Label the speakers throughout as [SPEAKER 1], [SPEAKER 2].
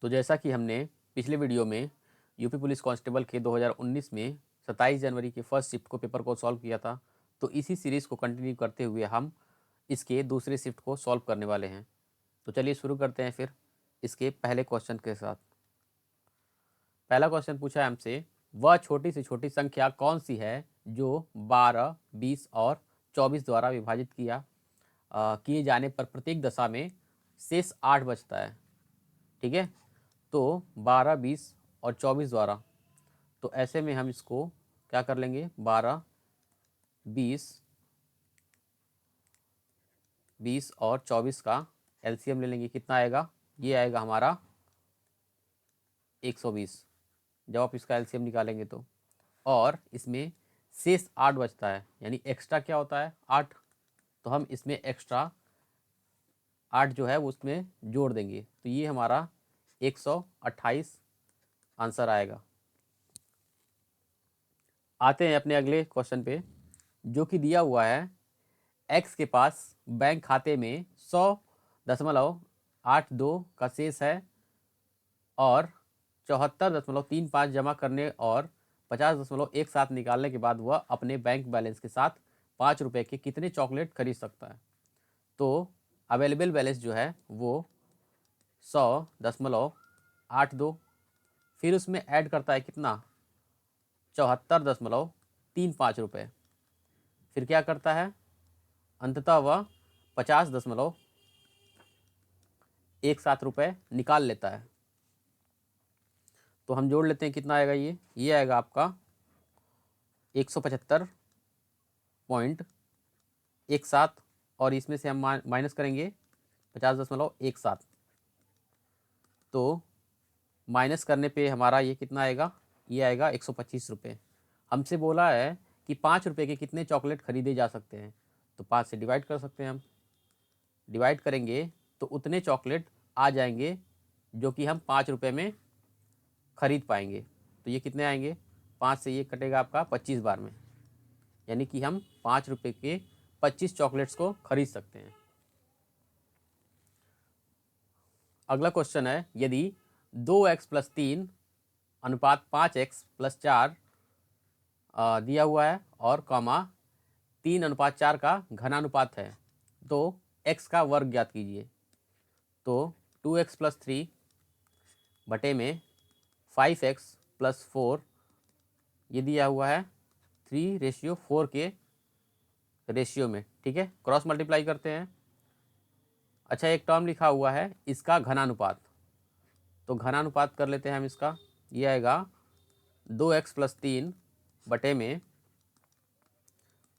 [SPEAKER 1] तो जैसा कि हमने पिछले वीडियो में यूपी पुलिस कांस्टेबल के 2019 में 27 जनवरी के फर्स्ट शिफ्ट को पेपर को सॉल्व किया था, तो इसी सीरीज़ को कंटिन्यू करते हुए हम इसके दूसरे शिफ्ट को सॉल्व करने वाले हैं। तो चलिए शुरू करते हैं फिर इसके पहले क्वेश्चन के साथ। पहला क्वेश्चन पूछा है हमसे, वह छोटी से छोटी संख्या कौन सी है जो 12, 20 और 24 द्वारा विभाजित किए जाने पर प्रत्येक दशा में शेष 8 बचता है। ठीक है, तो 12, 20 और 24 द्वारा, तो ऐसे में हम इसको क्या कर लेंगे, 12, 20 और 24 का एलसीएम ले लेंगे। कितना आएगा, ये आएगा हमारा 120 जब आप इसका एलसीएम निकालेंगे तो। और इसमें शेष 8 बचता है, यानी एक्स्ट्रा क्या होता है, 8, तो हम इसमें एक्स्ट्रा 8 जो है वो उसमें जोड़ देंगे, तो ये हमारा 128 आंसर आएगा। आते हैं अपने अगले क्वेश्चन पे, जो कि दिया हुआ है एक्स के पास बैंक खाते में 100.82 का शेष है और 74.35 जमा करने और 50.17 निकालने के बाद वह अपने बैंक बैलेंस के साथ 5 रुपये के कितने चॉकलेट खरीद सकता है। तो अवेलेबल बैलेंस जो है वो 100.82, फिर उसमें ऐड करता है कितना, 74.35 रुपये, फिर क्या करता है, अंततः वह 50.17 रुपये निकाल लेता है। तो हम जोड़ लेते हैं, कितना आएगा, ये आएगा आपका 175.17 और इसमें से हम माइनस करेंगे 50.17, तो माइनस करने पे हमारा ये कितना आएगा, ये आएगा 125 रुपये। हमसे बोला है कि 5 रुपये के कितने चॉकलेट खरीदे जा सकते हैं, तो 5 से डिवाइड कर सकते हैं हम। डिवाइड करेंगे तो उतने चॉकलेट आ जाएंगे जो कि हम 5 रुपये में खरीद पाएंगे। तो ये कितने आएंगे, 5 से ये कटेगा आपका 25 बार में, यानी कि हम 5 रुपये के 25 चॉकलेट्स को खरीद सकते हैं। अगला क्वेश्चन है, यदि 2x + 3 अनुपात 5x + 4 दिया हुआ है और कॉमा 3:4 का घनानुपात है, तो x का वर्ग ज्ञात कीजिए। तो 2x + 3 बटे में 5x + 4, ये दिया हुआ है 3:4 के रेशियो में। ठीक है, क्रॉस मल्टीप्लाई करते हैं। अच्छा, एक टर्म लिखा हुआ है इसका घनानुपात, तो घनानुपात कर लेते हैं हम इसका। ये आएगा 2x + 3 बटे में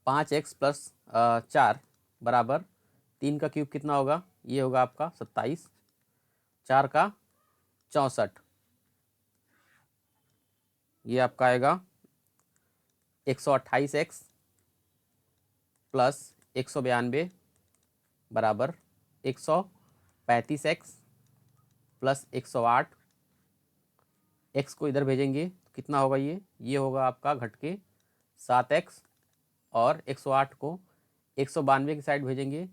[SPEAKER 1] 5x + 4 बराबर 3 का क्यूब कितना होगा, ये होगा आपका 27, 4 का 64, ये आपका आएगा 128x + 192 बराबर 135x + 108। x को इधर भेजेंगे तो कितना होगा, ये होगा आपका घट के 7x, और 108 को 192 की साइड भेजेंगे,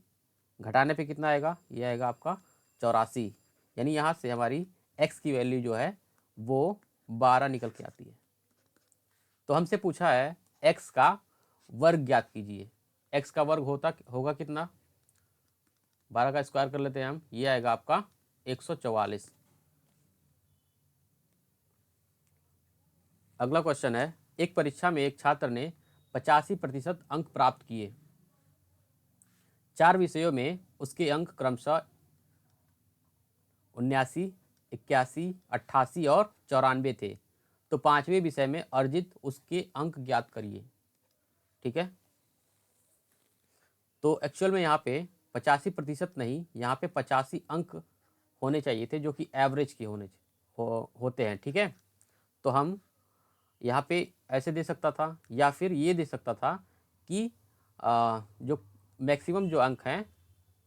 [SPEAKER 1] घटाने पे कितना आएगा, ये आएगा आपका 84, यानी यहाँ से हमारी x की वैल्यू जो है वो 12 निकल के आती है। तो हमसे पूछा है x का वर्ग ज्ञात कीजिए। x का वर्ग होगा कितना, 12 का स्क्वायर कर लेते हैं हम, ये आएगा आपका 144। अगला क्वेश्चन है, एक परीक्षा में एक छात्र ने 85% अंक प्राप्त किए। 4 विषयों में उसके अंक क्रमशः 79, 81, 88 और 94 थे, तो 5वें विषय में अर्जित उसके अंक ज्ञात करिए। ठीक है, तो एक्चुअल में यहाँ पे 85% नहीं, यहाँ पे 85 अंक होने चाहिए थे, जो कि एवरेज के होते हैं। ठीक है, तो हम यहाँ पे ऐसे दे सकता था, या फिर ये दे सकता था कि जो मैक्सिमम जो अंक हैं,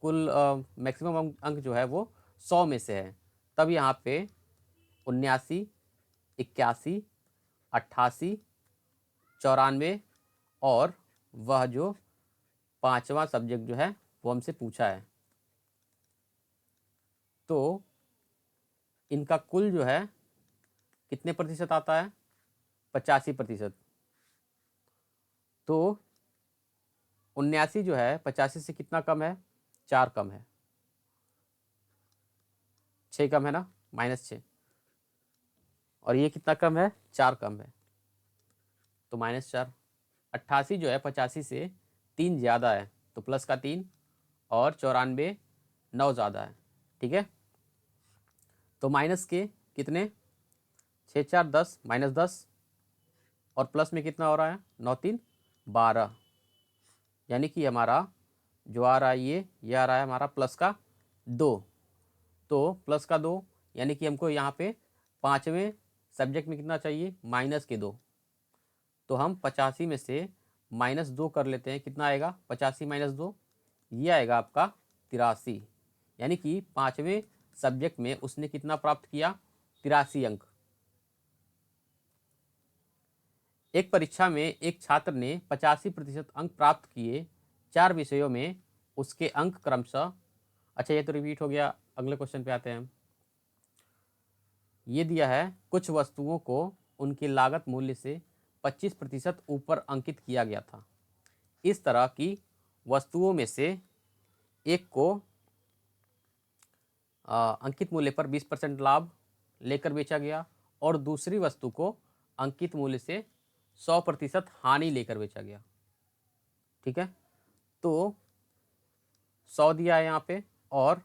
[SPEAKER 1] कुल मैक्सिमम अंक जो है वो 100 में से है, तब यहाँ पे 79, 81, 88, 94 और वह जो 5वां सब्जेक्ट जो है वो हमसे पूछा है। तो इनका कुल जो है कितने प्रतिशत आता है, 85%। तो 79 जो है 85 से कितना कम है, 4 कम है, 6 कम है ना, -6। और ये कितना कम है, 4 कम है, तो -4। 88 जो है 85 से 3 ज़्यादा है, तो प्लस का 3, और 94 9 ज़्यादा है। ठीक है, तो माइनस के कितने, 6 4 10, -10, और प्लस में कितना हो रहा है, 9 3 12, यानी कि हमारा जो आ रहा है ये आ रहा है हमारा प्लस का 2। तो प्लस का 2 यानी कि हमको यहाँ पे पाँचवें सब्जेक्ट में कितना चाहिए, -2। तो हम 85 में से -2 कर लेते हैं, कितना आएगा, 85 - 2, ये आएगा आपका 83। यानी कि पाँचवें सब्जेक्ट में उसने कितना प्राप्त किया, 83 अंक। एक परीक्षा में एक छात्र ने 85% अंक प्राप्त किए 4 विषयों में, उसके अंक क्रमशः, अच्छा ये तो रिपीट हो गया, अगले क्वेश्चन पे आते हैं हम। ये दिया है कुछ वस्तुओं को उनकी लागत मूल्य से 25% ऊपर अंकित किया गया था। इस तरह की वस्तुओं में से एक को अंकित मूल्य पर 20% लाभ लेकर बेचा गया, और दूसरी वस्तु को अंकित मूल्य से 100% हानि लेकर बेचा गया। ठीक है, तो 100 दिया है यहाँ पे, और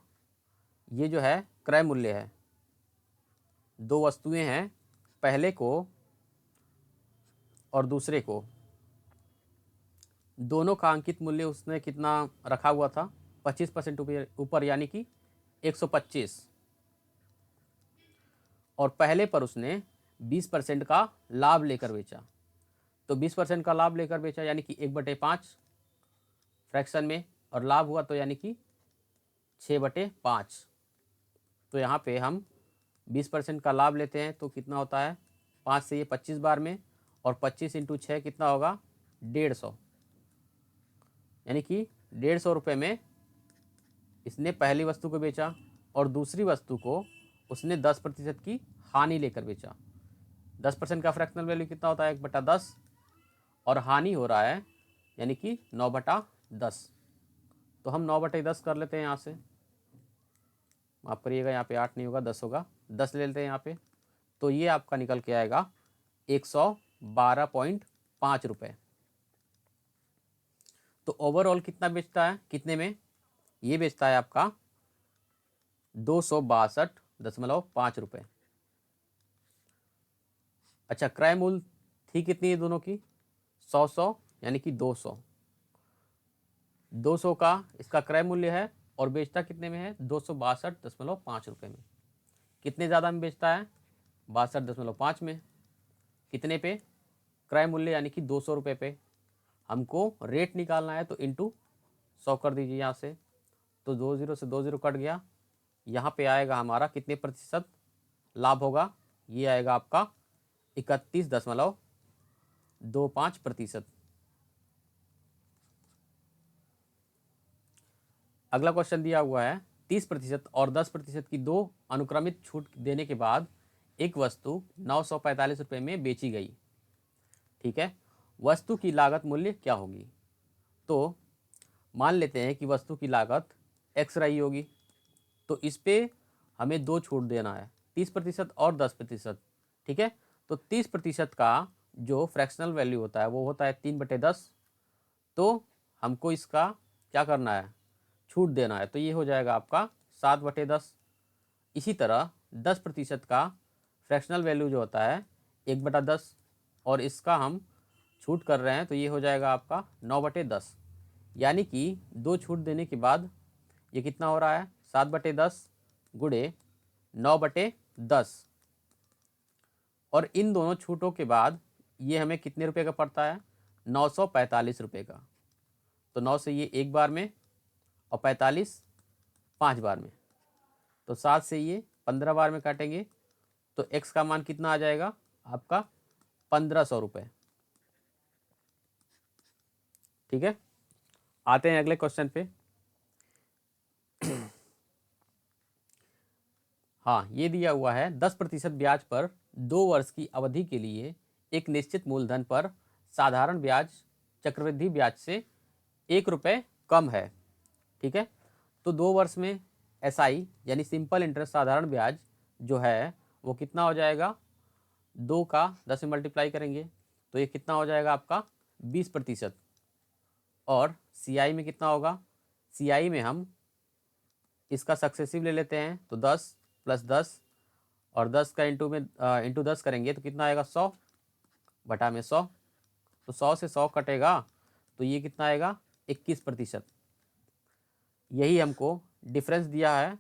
[SPEAKER 1] ये जो है क्रय मूल्य है। दो वस्तुएं हैं, पहले को और दूसरे को, दोनों का अंकित मूल्य उसने कितना रखा हुआ था, 25% ऊपर, यानी कि 125, और पहले पर उसने 20% का लाभ लेकर बेचा। तो 20% का लाभ लेकर बेचा यानी कि 1/5 फ्रैक्शन में, और लाभ हुआ तो यानी कि 6/5। तो यहाँ पे हम 20% का लाभ लेते हैं तो कितना होता है, 5 से ये 25 बार में, और 25 × 6 कितना होगा, 150, यानी कि 150 रुपये में इसने पहली वस्तु को बेचा, और दूसरी वस्तु को उसने 10% की हानि लेकर बेचा। 10% का फ्रैक्शनल वैल्यू कितना होता है, 1/10, और हानि हो रहा है यानी कि 9/10। तो हम 9/10 कर लेते हैं यहाँ से, माफ करिएगा, यहाँ पे 8 नहीं होगा, 10 होगा, 10 ले लेते हैं यहाँ पे। तो ये आपका निकल के आएगा 112.5 रुपये। तो ओवरऑल कितना बेचता है, कितने में, ये बेचता है आपका 262.5 रुपये। अच्छा, क्रय मूल्य थी कितनी है दोनों की, 100 यानी कि 200 का इसका क्रय मूल्य है, और बेचता कितने में है, 262.5 रुपये में। कितने ज़्यादा में बेचता है, 62.5 में। कितने पे, क्रय मूल्य यानी कि 200 रुपये पे। हमको रेट निकालना है तो इंटू 100 कर दीजिए यहाँ से, तो 20 से 20 कट गया। यहाँ पे आएगा हमारा कितने प्रतिशत लाभ होगा, ये आएगा आपका 31.25%। अगला क्वेश्चन दिया हुआ है 30% और 10% की दो अनुक्रमित छूट देने के बाद एक वस्तु 945 रुपये में बेची गई। ठीक है, वस्तु की लागत मूल्य क्या होगी। तो मान लेते हैं कि वस्तु की लागत x रही होगी, तो इस पे हमें दो छूट देना है, 30% और 10%। ठीक है, तो 30% का जो फ्रैक्शनल वैल्यू होता है वो होता है 3/10। तो हमको इसका क्या करना है, छूट देना है, तो ये हो जाएगा आपका 7/10। इसी तरह 10% का फ्रैक्शनल वैल्यू जो होता है 1/10, और इसका हम छूट कर रहे हैं तो ये हो जाएगा आपका 9/10। यानी कि दो छूट देने के बाद ये कितना हो रहा है, 7/10 गुणे 9/10, और इन दोनों छूटों के बाद ये हमें कितने रुपए का पड़ता है, 945 रुपये का। तो 9 से ये एक बार में, और 45 5 बार में, तो 7 से ये 15 बार में काटेंगे, तो x का मान कितना आ जाएगा आपका, 1500 रुपये। ठीक है, आते हैं अगले क्वेश्चन पे। हाँ, ये दिया हुआ है 10% ब्याज पर 2 वर्ष की अवधि के लिए एक निश्चित मूलधन पर साधारण ब्याज चक्रवृद्धि ब्याज से 1 रुपये कम है। ठीक है, तो 2 वर्ष में SI यानी सिंपल इंटरेस्ट साधारण ब्याज जो है वो कितना हो जाएगा, 2 का 10 से मल्टीप्लाई करेंगे तो ये कितना हो जाएगा आपका 20%। और CI में कितना होगा, CI में हम इसका सक्सेसिव ले लेते हैं तो 10 + 10 और 10 का इंटू 10 करेंगे तो कितना आएगा 100 बटा में 100, तो 100 से 100 कटेगा तो ये कितना आएगा 21%। यही हमको डिफरेंस दिया है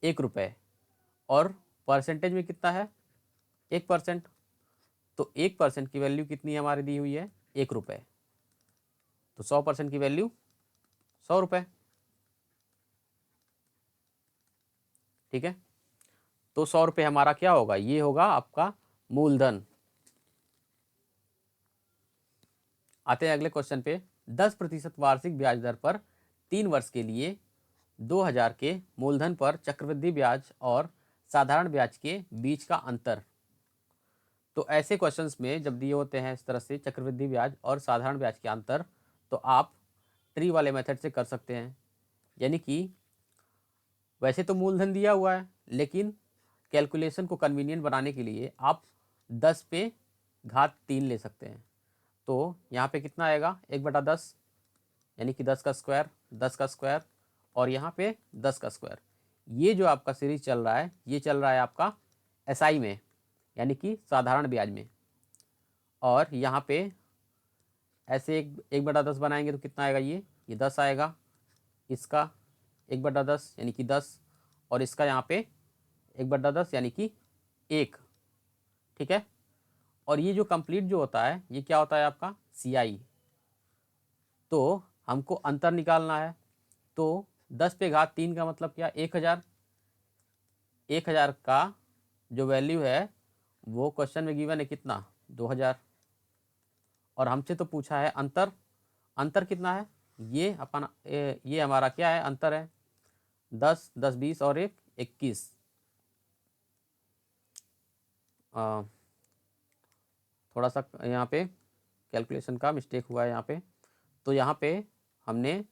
[SPEAKER 1] 1 रुपये और परसेंटेज में कितना है 1%, तो 1% की वैल्यू कितनी हमारी दी हुई है 1 रुपये, तो 100% की वैल्यू 100 रुपये। ठीक है, तो 100 रुपये हमारा क्या होगा, ये होगा आपका मूलधन। आते हैं अगले क्वेश्चन पे। 10% वार्षिक ब्याज दर पर 3 वर्ष के लिए 2000 के मूलधन पर चक्रवृद्धि ब्याज और साधारण ब्याज के बीच का अंतर। तो ऐसे क्वेश्चंस में जब दिए होते हैं इस तरह से चक्रवृद्धि ब्याज और साधारण ब्याज के अंतर, तो आप ट्री वाले मेथड से कर सकते हैं। यानी कि वैसे तो मूलधन दिया हुआ है, लेकिन कैलकुलेशन को कन्वीनियंट बनाने के लिए आप 10 पे घात 3 ले सकते हैं। तो यहाँ पे कितना आएगा 1/10 यानी कि 10 का स्क्वायर, 10 का स्क्वायर और यहाँ पे 10 का स्क्वायर। ये जो आपका सीरीज चल रहा है ये चल रहा है आपका SI में यानी कि साधारण ब्याज में। और यहाँ पे ऐसे 1/10 बनाएंगे तो कितना आएगा, ये 10 आएगा, इसका 1/10 यानी कि 10 और इसका यहाँ पे 1/10 यानी कि 1। ठीक है, और ये जो कंप्लीट जो होता है ये क्या होता है आपका CI। तो हमको अंतर निकालना है, तो 10 पे घात 3 का मतलब क्या 1000। 1000 का जो वैल्यू है वो क्वेश्चन में गिवन है कितना 2000, और हमसे तो पूछा है अंतर। अंतर कितना है, ये हमारा क्या है अंतर है 10, 10, 20 और 1, 21। थोड़ा सा यहाँ पे कैलकुलेशन का मिस्टेक हुआ है यहाँ पे। तो यहाँ पे हमने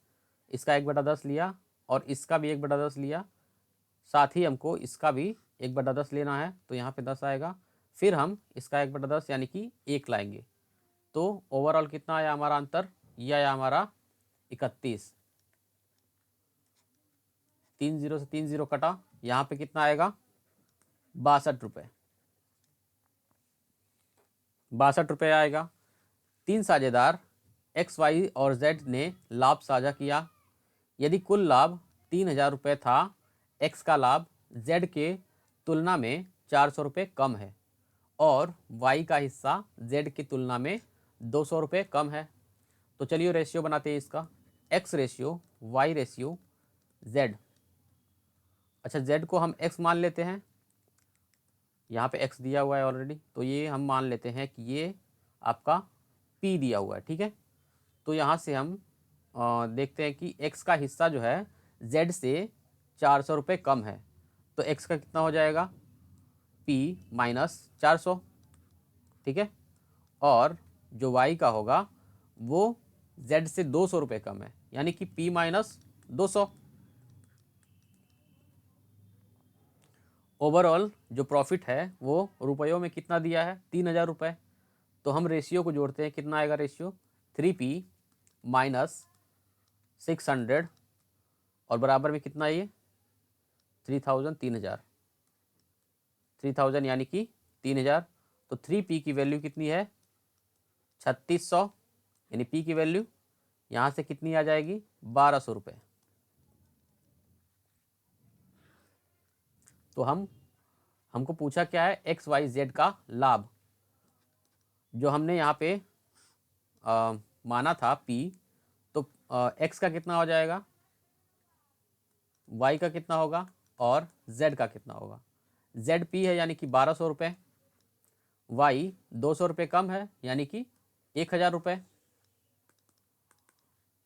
[SPEAKER 1] इसका 1/10 लिया और इसका भी 1/10 लिया, साथ ही हमको इसका भी 1/10 लेना है तो यहाँ पे 10 आएगा। फिर हम इसका 1/10 यानी कि 1 लाएंगे, तो ओवरऑल कितना आया हमारा अंतर, यह आया हमारा 31। 3 0 से 3 0 कटा, यहाँ पे कितना आएगा 62 रुपये। 62 रुपये आएगा। 3 साझेदार X, Y और Z ने लाभ साझा किया। यदि कुल लाभ 3000 रुपये था, X का लाभ Z के तुलना में 400 रुपये कम है और Y का हिस्सा Z की तुलना में 200 रुपये कम है। तो चलिए रेशियो बनाते हैं इसका, X ratio Y ratio Z। अच्छा, Z को हम X मान लेते हैं, यहाँ पे X दिया हुआ है ऑलरेडी, तो ये हम मान लेते हैं कि ये आपका P दिया हुआ है। ठीक है, तो यहाँ से हम देखते हैं कि X का हिस्सा जो है Z से 400 रुपये कम है, तो X का कितना हो जाएगा P - 400। ठीक है, और जो Y का होगा वो Z से 200 रुपये कम है यानी कि P - 200। ओवरऑल जो प्रॉफिट है वो रुपयों में कितना दिया है 3000 रुपये। तो हम रेशियो को जोड़ते हैं, कितना आएगा रेशियो 3P - 600 और बराबर में कितना है ये 3000, 3000 यानी कि 3000। तो 3P की वैल्यू कितनी है 3600 यानी P की वैल्यू यहाँ से कितनी आ जाएगी 1200 रुपये। तो हमको पूछा क्या है X, Y, Z का लाभ, जो हमने यहाँ पे माना था P, तो X का कितना हो जाएगा, Y का कितना होगा और Z का कितना होगा। ZP है यानी कि 1200 रुपये, Y 200 रुपये कम है यानी कि 1000 रुपये,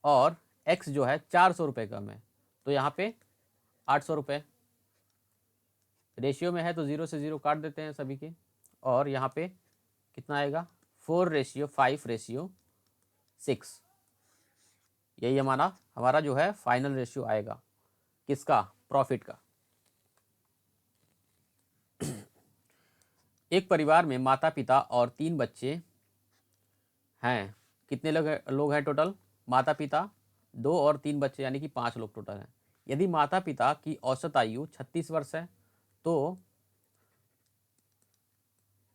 [SPEAKER 1] और X जो है 400 रुपये कम है तो यहाँ पे 800 रुपये। रेशियो में है तो 0 से 0 काट देते हैं सभी के, और यहाँ पे कितना आएगा 4:5:6। यही हमारा हमारा जो है फाइनल रेशियो आएगा किसका, प्रॉफिट का। एक परिवार में माता पिता और 3 बच्चे हैं। कितने लोग हैं टोटल, माता पिता 2 और 3 बच्चे यानी कि 5 लोग टोटल हैं। यदि माता पिता की औसत आयु 36 वर्ष है तो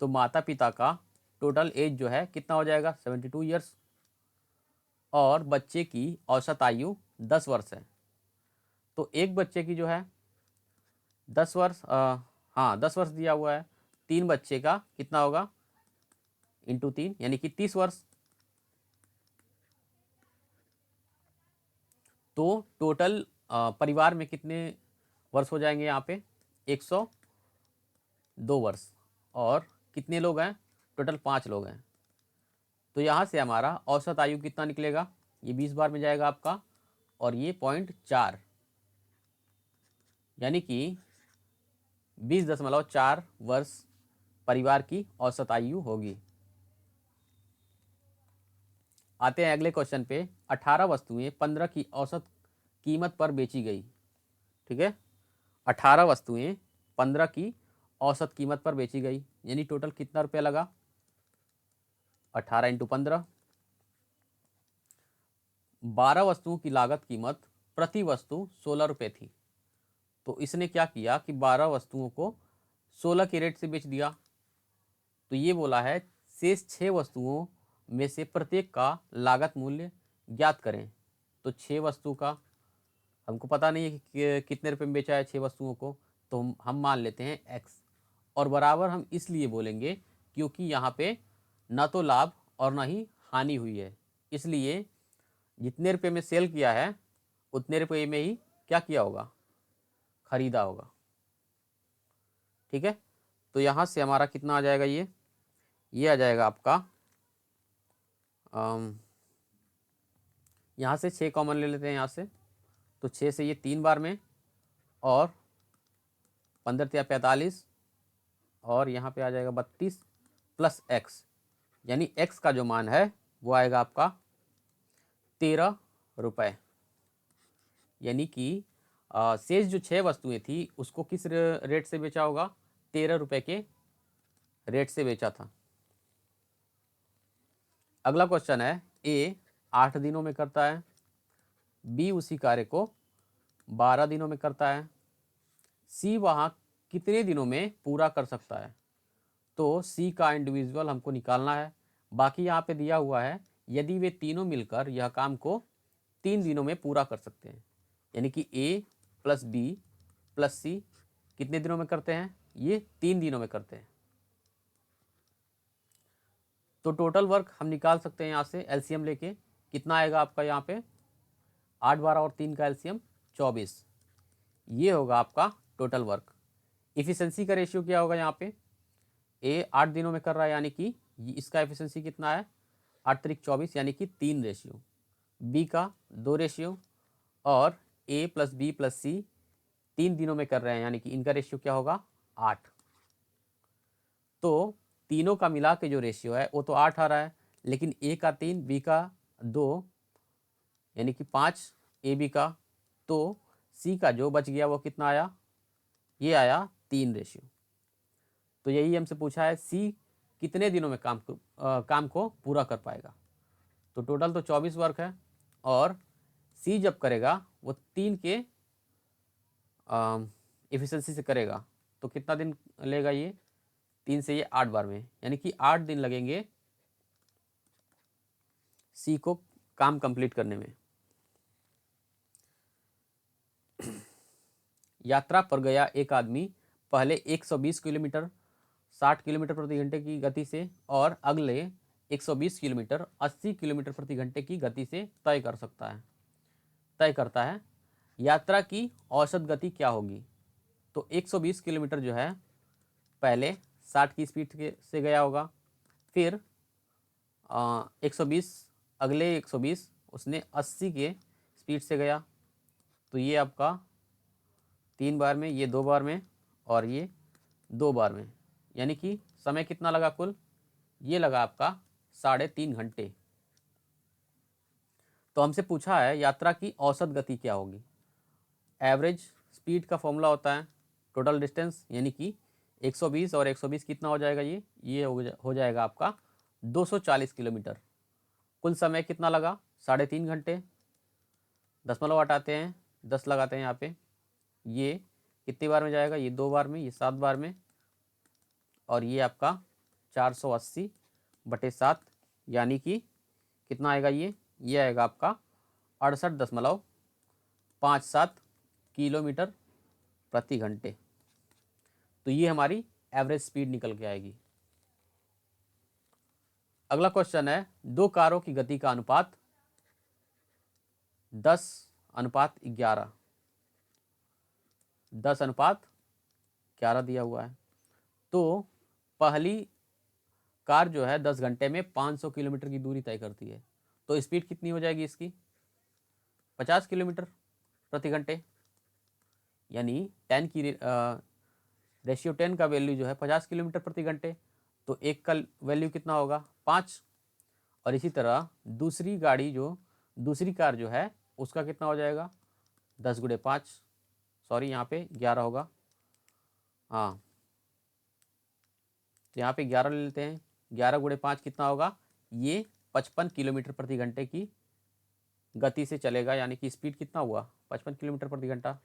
[SPEAKER 1] माता पिता का टोटल एज जो है कितना हो जाएगा 72 ईयर्स, और बच्चे की औसत आयु 10 वर्ष है। तो एक बच्चे की जो है 10 वर्ष, हाँ 10 वर्ष दिया हुआ है, 3 बच्चे का कितना होगा इंटू 3 यानी कि 30 वर्ष। तो टोटल परिवार में कितने वर्ष हो जाएंगे यहाँ पे 102 वर्ष, और कितने लोग हैं टोटल 5 लोग हैं। तो यहाँ से हमारा औसत आयु कितना निकलेगा, ये 20 बार में जाएगा आपका, और ये 0.4 यानी कि 20.4 वर्ष परिवार की औसत आयु होगी। आते हैं अगले क्वेश्चन पे। 18 वस्तुएं 15 की औसत कीमत पर बेची गई। ठीक है, 18 वस्तुएं 15 की औसत कीमत पर बेची गई, यानी टोटल कितना रुपया लगा 18 × 15। 12 वस्तुओं की लागत कीमत प्रति वस्तु 16 रुपये थी। तो इसने क्या किया कि 12 वस्तुओं को 16 के रेट से बेच दिया। तो ये बोला है शेष 6 वस्तुओं में से प्रत्येक का लागत मूल्य ज्ञात करें। तो 6 वस्तु का हमको पता नहीं है कि कितने रुपए में बेचा है 6 वस्तुओं को, तो हम मान लेते हैं x, और बराबर हम इसलिए बोलेंगे क्योंकि यहाँ पे ना तो लाभ और ना ही हानि हुई है, इसलिए जितने रुपए में सेल किया है उतने रुपए में ही क्या किया होगा, खरीदा होगा। ठीक है, तो यहाँ से हमारा कितना आ जाएगा, ये आ जाएगा आपका, यहाँ से 6 कॉमन ले लेते हैं यहाँ से, तो 6 से ये 3 बार में, और 15 या 45, और यहाँ पे आ जाएगा 32 प्लस x, यानी x का जो मान है वो आएगा आपका 13 रुपये। यानी कि शेष जो 6 वस्तुएं थी उसको किस रेट से बेचा होगा, 13 रुपये के रेट से बेचा था। अगला क्वेश्चन है, ए 8 दिनों में करता है, बी उसी कार्य को 12 दिनों में करता है, सी वहाँ कितने दिनों में पूरा कर सकता है। तो सी का इंडिविजुअल हमको निकालना है। बाकी यहाँ पे दिया हुआ है यदि वे तीनों मिलकर यह काम को 3 दिनों में पूरा कर सकते हैं, यानी कि ए प्लस बी प्लस सी कितने दिनों में करते हैं, ये 3 दिनों में करते हैं। तो टोटल वर्क हम निकाल सकते हैं यहाँ से एलसीएम लेके, कितना आएगा आपका यहाँ पे 8, 12 और 3 का एलसीएम 24, ये होगा आपका टोटल वर्क। इफिशिएंसी का रेशियो क्या होगा, यहाँ पे ए 8 दिनों में कर रहा है यानी कि इसका एफिशिएंसी कितना है 8 × 24 यानी कि 3 रेशियो, बी का 2 रेशियो, और ए प्लस बी प्लस सी 3 दिनों में कर रहे हैं यानी कि इनका रेशियो क्या होगा 8। तो तीनों का मिला के जो रेशियो है वो तो 8 आ रहा है, लेकिन ए का 3, बी का 2 यानी कि 5 ए बी का, तो सी का जो बच गया वो कितना आया, ये आया 3 रेशियो। तो यही हमसे पूछा है सी कितने दिनों में काम को पूरा कर पाएगा। तो टोटल तो 24 वर्क है, और सी जब करेगा वो 3 के एफिशिएंसी से करेगा, तो कितना दिन लेगा, ये 3 से ये 8 बार में, यानी कि 8 दिन लगेंगे सी को काम कंप्लीट करने में। यात्रा पर गया एक आदमी पहले 120 किलोमीटर 60 किलोमीटर प्रति घंटे की गति से और अगले 120 किलोमीटर 80 किलोमीटर प्रति घंटे की गति से तय करता है। यात्रा की औसत गति क्या होगी। तो 120 किलोमीटर जो है पहले 60 की स्पीड से गया होगा, फिर 120 अगले 120 उसने 80 के स्पीड से गया, तो ये आपका 3 बार में, ये 2 बार में, और ये 2 बार में, यानी कि समय कितना लगा कुल, ये लगा आपका 3.5 घंटे। तो हमसे पूछा है यात्रा की औसत गति क्या होगी। एवरेज स्पीड का फॉर्मूला होता है टोटल डिस्टेंस, यानी कि 120 और 120 कितना हो जाएगा, ये हो जाएगा आपका 240 किलोमीटर। कुल समय कितना लगा, 3.5 घंटे। दशमलव हटाते हैं, 10 लगाते हैं यहाँ पे, ये कितनी बार में जाएगा, ये 2 बार में, ये 7 बार में, और ये आपका 480/7, यानी कि कितना आएगा, ये आएगा आपका 68.57 किलोमीटर प्रति घंटे। तो ये हमारी एवरेज स्पीड निकल के आएगी। अगला क्वेश्चन है, दो कारों की गति का अनुपात 10:11, 10:11 दिया हुआ है। तो पहली कार जो है 10 घंटे में 500 किलोमीटर की दूरी तय करती है, तो स्पीड कितनी हो जाएगी इसकी, 50 किलोमीटर प्रति घंटे, यानी 10 की रेशियो 10 का वैल्यू जो है 50 किलोमीटर प्रति घंटे, तो एक का वैल्यू कितना होगा, 5। और इसी तरह दूसरी कार जो है उसका कितना हो जाएगा, 10 × 5, सॉरी यहाँ पे 11 होगा, हाँ तो यहाँ पे 11 ले लेते हैं, 11 × 5 कितना होगा, ये 55 किलोमीटर प्रति घंटे की गति से चलेगा, यानी कि स्पीड कितना हुआ, 55 किलोमीटर प्रति घंटा।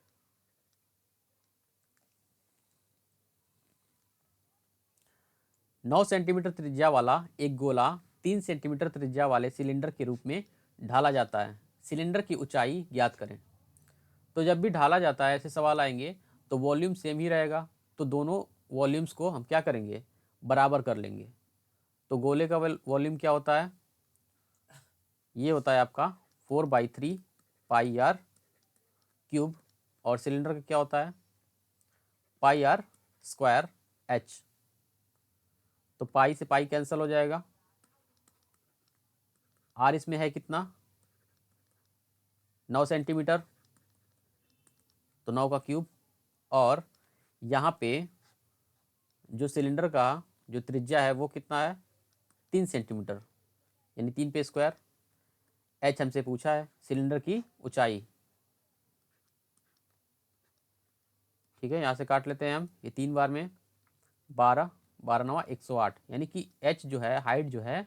[SPEAKER 1] नौ सेंटीमीटर त्रिज्या वाला एक गोला 3 सेंटीमीटर त्रिज्या वाले सिलेंडर के रूप में ढाला जाता है, सिलेंडर की ऊंचाई ज्ञात करें। तो जब भी ढाला जाता है ऐसे सवाल आएंगे तो वॉल्यूम सेम ही रहेगा, तो दोनों वॉल्यूम्स को हम क्या करेंगे, बराबर कर लेंगे। तो गोले का वॉल्यूम क्या होता है, ये होता है आपका 4/3 πr³, और सिलेंडर का क्या होता है, πr²h। तो पाई से पाई कैंसिल हो जाएगा, आर इसमें है कितना, 9 सेंटीमीटर, तो 9 का क्यूब, और यहाँ पे जो सिलेंडर का जो त्रिज्या है वो कितना है, 3 सेंटीमीटर, यानी 3 पे स्क्वायर। एच हमसे पूछा है सिलेंडर की ऊंचाई, ठीक है, यहाँ से काट लेते हैं हम, ये 3 बार में 12, 12×9 108, यानी कि एच जो है हाइट जो है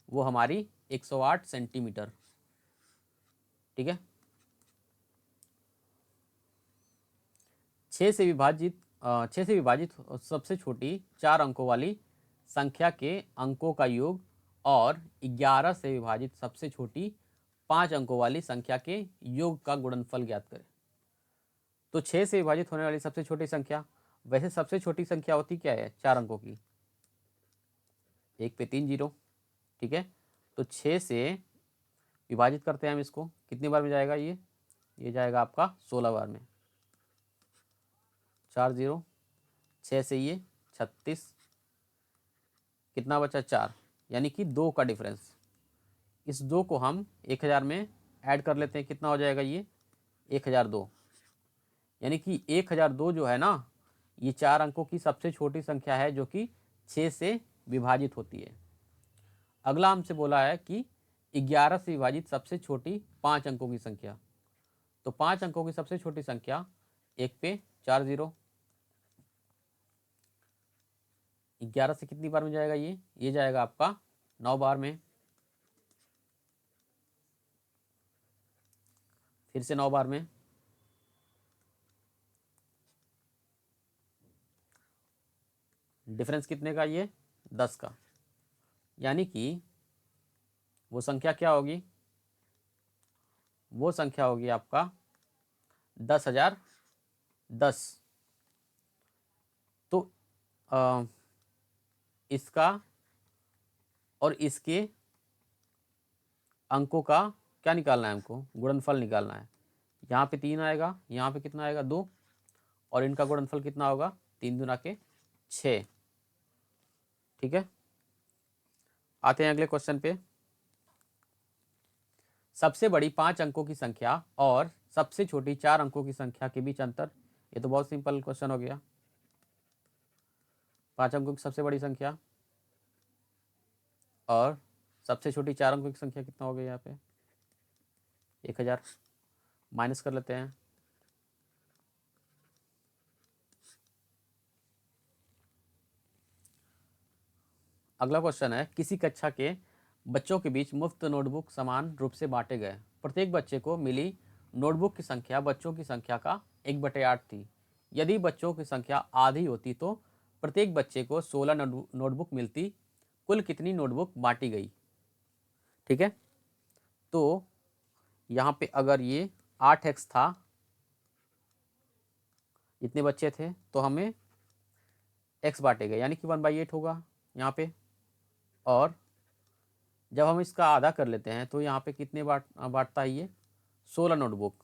[SPEAKER 1] वो हमारी 108 सेंटीमीटर, ठीक है। 6 से विभाजित सबसे छोटी 4 अंकों वाली संख्या के अंकों का योग और 11 से विभाजित सबसे छोटी 5 अंकों वाली संख्या के योग का गुणनफल ज्ञात करें। तो 6 से विभाजित होने वाली सबसे छोटी संख्या, वैसे सबसे छोटी संख्या होती क्या है 4 अंकों की, 1 पे 3 0, ठीक है। तो 6 से विभाजित करते हैं हम इसको, कितनी बार में जाएगा, ये जाएगा आपका 16 बार में, 4 0, 6 से ये 36, कितना बचा 4, यानी कि 2 का डिफरेंस। इस 2 को हम 1000 में ऐड कर लेते हैं, कितना हो जाएगा, ये 1002, यानी कि 1002 जो है ना, ये 4 अंकों की सबसे छोटी संख्या है जो कि 6 से विभाजित होती है। अगला हमसे बोला है कि 11 से विभाजित सबसे छोटी 5 अंकों की संख्या, तो 5 अंकों की सबसे छोटी संख्या 1 पे 4 0, 11 से कितनी बार में जाएगा, ये जाएगा आपका 9 बार में, फिर से 9 बार में, डिफरेंस कितने का, ये 10 का, यानी कि वो संख्या क्या होगी, वो संख्या होगी आपका 10,010। तो इसका और इसके अंकों का क्या निकालना है हमको, गुणनफल निकालना है। यहाँ पे 3 आएगा, यहाँ पे कितना आएगा 2, और इनका गुणनफल कितना होगा, 3 दूना के 6, ठीक है। आते हैं अगले क्वेश्चन पे। सबसे बड़ी 5 अंकों की संख्या और सबसे छोटी 4 अंकों की संख्या के बीच अंतर, ये तो बहुत सिंपल क्वेश्चन हो गया। 5 अंकों की सबसे बड़ी संख्या और सबसे छोटी 4 अंकों की संख्या कितना हो गया यहाँ पे 1000। माइनस कर लेते हैं। अगला क्वेश्चन है, किसी कक्षा के बच्चों के बीच मुफ्त नोटबुक समान रूप से बांटे गए। प्रत्येक बच्चे को मिली नोटबुक की संख्या बच्चों की संख्या का 1/8 थी। यदि बच्चों की संख्या आधी होती तो प्रत्येक बच्चे को 16 नोटबुक मिलती। कुल कितनी नोटबुक बांटी गई? ठीक है, तो यहाँ पे अगर ये 8x था, इतने बच्चे थे, तो हमें x बांटे गए यानी कि 1/8 होगा यहाँ पे। और जब हम इसका आधा कर लेते हैं तो यहाँ पे कितने बांटता है ये 16 नोटबुक।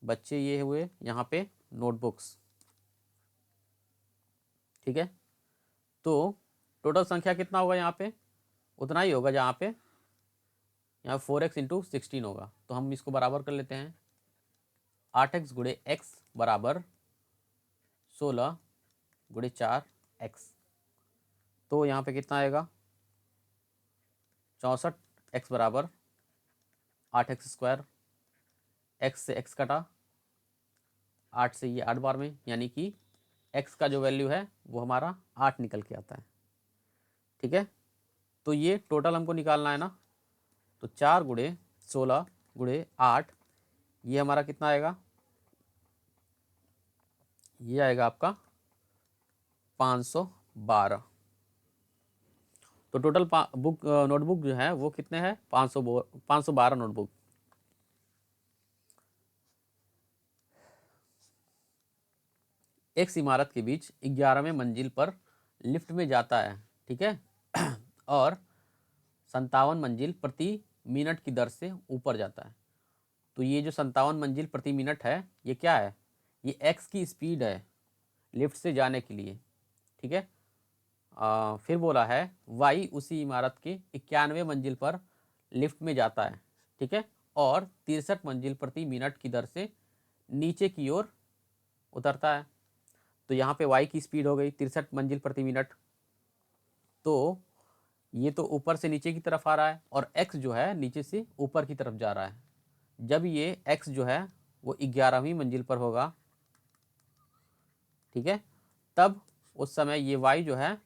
[SPEAKER 1] बच्चे ये हुए यहाँ पे नोटबुक्स। ठीक है, तो टोटल संख्या कितना होगा यहाँ पे उतना ही होगा जहाँ पे यहाँ 4x इंटू 16 होगा। तो हम इसको बराबर कर लेते हैं। 8x गुणे x बराबर 16 गुणे 4x। तो यहाँ पे कितना आएगा 64। x बराबर 8x स्क्वायर। x से x कटा, 8 से ये 8 बार में, यानी कि x का जो वैल्यू है वो हमारा 8 निकल के आता है। ठीक है, तो ये टोटल हमको निकालना है ना, तो 4 गुणे 16 गुणे 8, ये हमारा कितना आएगा, ये आएगा आपका 512। तो टोटल नोटबुक जो है वो कितने हैं 512 नोटबुक। एक इमारत के बीच 11वें मंजिल पर लिफ्ट में जाता है, ठीक है, और 57 मंजिल प्रति मिनट की दर से ऊपर जाता है। तो ये जो 57 मंजिल प्रति मिनट है ये क्या है, ये x की स्पीड है लिफ्ट से जाने के लिए। ठीक है, फिर बोला है y उसी इमारत के 91वें मंजिल पर लिफ्ट में जाता है, ठीक है, और 63 मंजिल प्रति मिनट की दर से नीचे की ओर उतरता है। तो यहाँ पे y की स्पीड हो गई 63 मंजिल प्रति मिनट, तो ये तो ऊपर से नीचे की तरफ आ रहा है और x जो है नीचे से ऊपर की तरफ जा रहा है। जब ये x जो है वो 11वीं मंजिल पर होगा, ठीक है, तब उस समय ये y जो है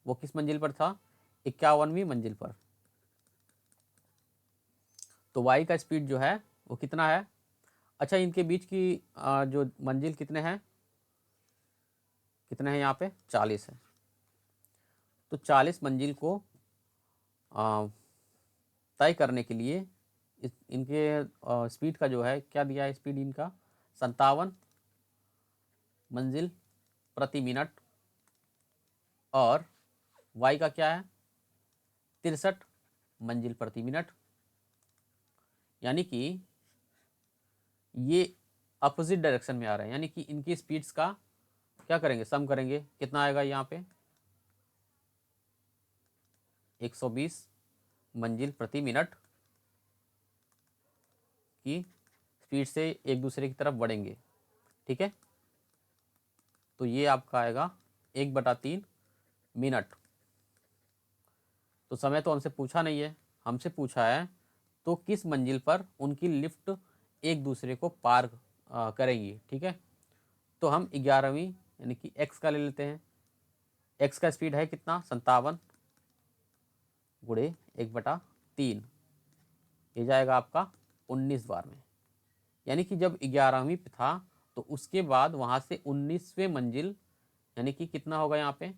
[SPEAKER 1] वो किस मंजिल पर था, 51वीं मंजिल पर। तो y का स्पीड जो है वो कितना है। अच्छा, इनके बीच की जो मंजिल कितने हैं यहाँ पे 40 है। तो 40 मंजिल को तय करने के लिए इनके स्पीड का जो है क्या दिया है, स्पीड इनका 57 मंजिल प्रति मिनट, और y का क्या है 63 मंजिल प्रति मिनट। यानी कि ये अपोजिट डायरेक्शन में आ रहे हैं, यानी कि इनकी स्पीड्स का क्या करेंगे, सम करेंगे, कितना आएगा यहाँ पे 120 मंजिल प्रति मिनट की स्पीड से एक दूसरे की तरफ बढ़ेंगे। ठीक है, तो ये आपका आएगा 1/3 मिनट। तो समय तो हमसे पूछा नहीं है, हमसे पूछा है तो किस मंजिल पर उनकी लिफ्ट एक दूसरे को पार करेंगी। ठीक है, तो हम 11वीं यानी कि x का ले लेते हैं। x का स्पीड है कितना 57 गुणे 1/3, ये जाएगा आपका 19 बार में। यानी कि जब 11वीं पे था तो उसके बाद वहाँ से 19वें मंजिल, यानी कि कितना होगा यहाँ पे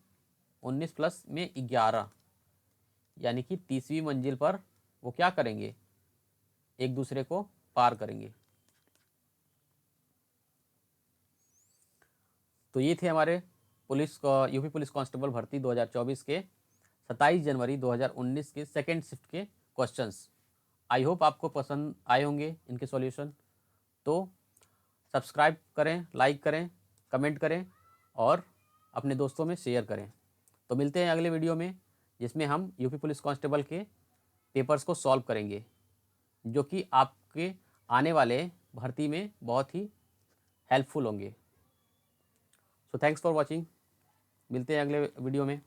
[SPEAKER 1] 19 प्लस में 11, यानी कि 30वीं मंजिल पर वो क्या करेंगे, एक दूसरे को पार करेंगे। तो ये थे हमारे यूपी पुलिस कांस्टेबल भर्ती 2024 के 27 जनवरी 2019 के सेकेंड शिफ्ट के क्वेश्चंस। आई होप आपको पसंद आए होंगे इनके सॉल्यूशन। तो सब्सक्राइब करें, लाइक करें, कमेंट करें और अपने दोस्तों में शेयर करें। तो मिलते हैं अगले वीडियो में, जिसमें हम यूपी पुलिस कांस्टेबल के पेपर्स को सॉल्व करेंगे, जो कि आपके आने वाले भर्ती में बहुत ही हेल्पफुल होंगे। सो थैंक्स फॉर वॉचिंग, मिलते हैं अगले वीडियो में।